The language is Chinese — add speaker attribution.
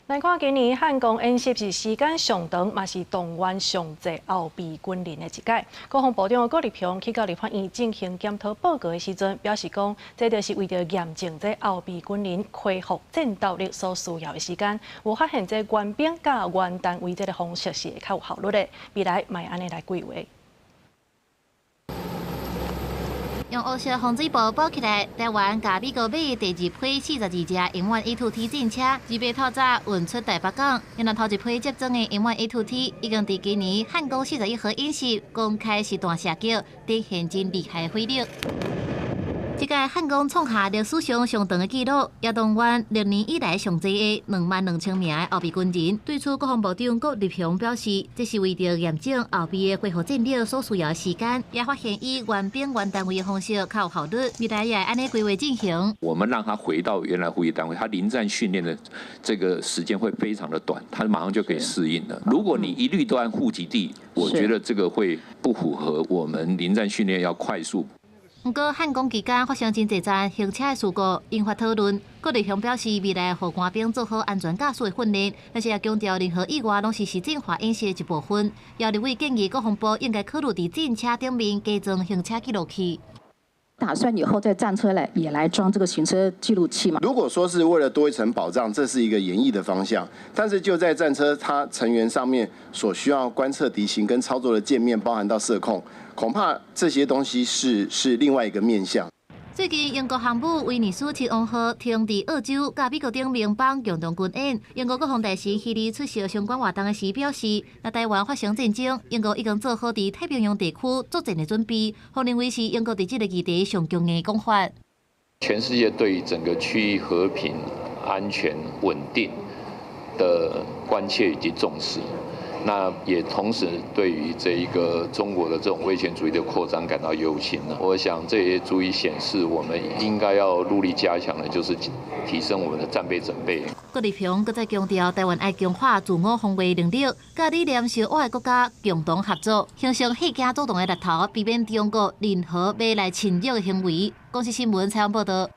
Speaker 1: 来看今年汉光演习是时间上长，嘛是动员上济后备军人的一届。国防部长郭立平去到立法院进行检讨报告的时阵，表示讲，这就是为着验证这后备军人恢复战斗力所需要的时间。有发现这官兵甲原单位这个方式是会较有效率的，未来卖安尼来规划。
Speaker 2: 用乌色防水布包起来，台湾甲美国买第二批42架永远 A2T 战车，预备透早运出台北港。因为头一批接种的永远 A2T 已经伫今年汉光41号演习公开实弹射击，展现真厉害的火力。 这届汉光创下历史上上长的纪录，也动员6年以来上济的22000名的后备军人。对此，国防部长郭立平表示，这是为着验证后备的恢复战力所需要的时间，也发现以原兵原单位的方式较有效率，未来也按呢规划进行。
Speaker 3: 我们让他回到原来服役单位，他临战训练的这个时间会非常的短，他马上就可以适应了。如果你一律都按户籍地，我觉得这个会不符合我们临战训练要快速。
Speaker 2: 不过，汉光期间发生真侪桩行车的事故，引发讨论。郭立雄表示，未来让官兵做好安全驾驶的训练，而且也强调任何意外拢是实战化演习的一部分。姚立伟建议国防部应该考虑伫战车顶面加装行车记录器。
Speaker 4: 打算以后在战车也来装这个行车记录器嘛？
Speaker 5: 如果说是为了多一层保障，这是一个演绎的方向。但是就在战车它成员上面所需要观测敌情跟操作的界面，包含到射控，恐怕这些东西是另外一个面向。
Speaker 2: 最近，英国航母威尼斯7王号停伫澳洲，甲美国顶盟邦共同军演。英国国防大臣希利出席相关活动时表示，若台湾发生战争，英国已经做好伫太平洋地区作战的准备，互认为是英国伫这个议题上强硬的讲法。
Speaker 3: 全世界对于整个区域和平、安全、稳定的关切以及重视。 那也同时对于这一个中国的这种威权主义的扩张感到忧心了。我想这也足以显示，我们应该要努力加强的，就是提升我们的战备准备。
Speaker 2: 郭立平搁再强调，台湾爱强化自我防卫能力，甲理念小我的国家共同合作，形成弃假主动的力头，避免中国任何未来侵略的行为。公司新闻采访报道。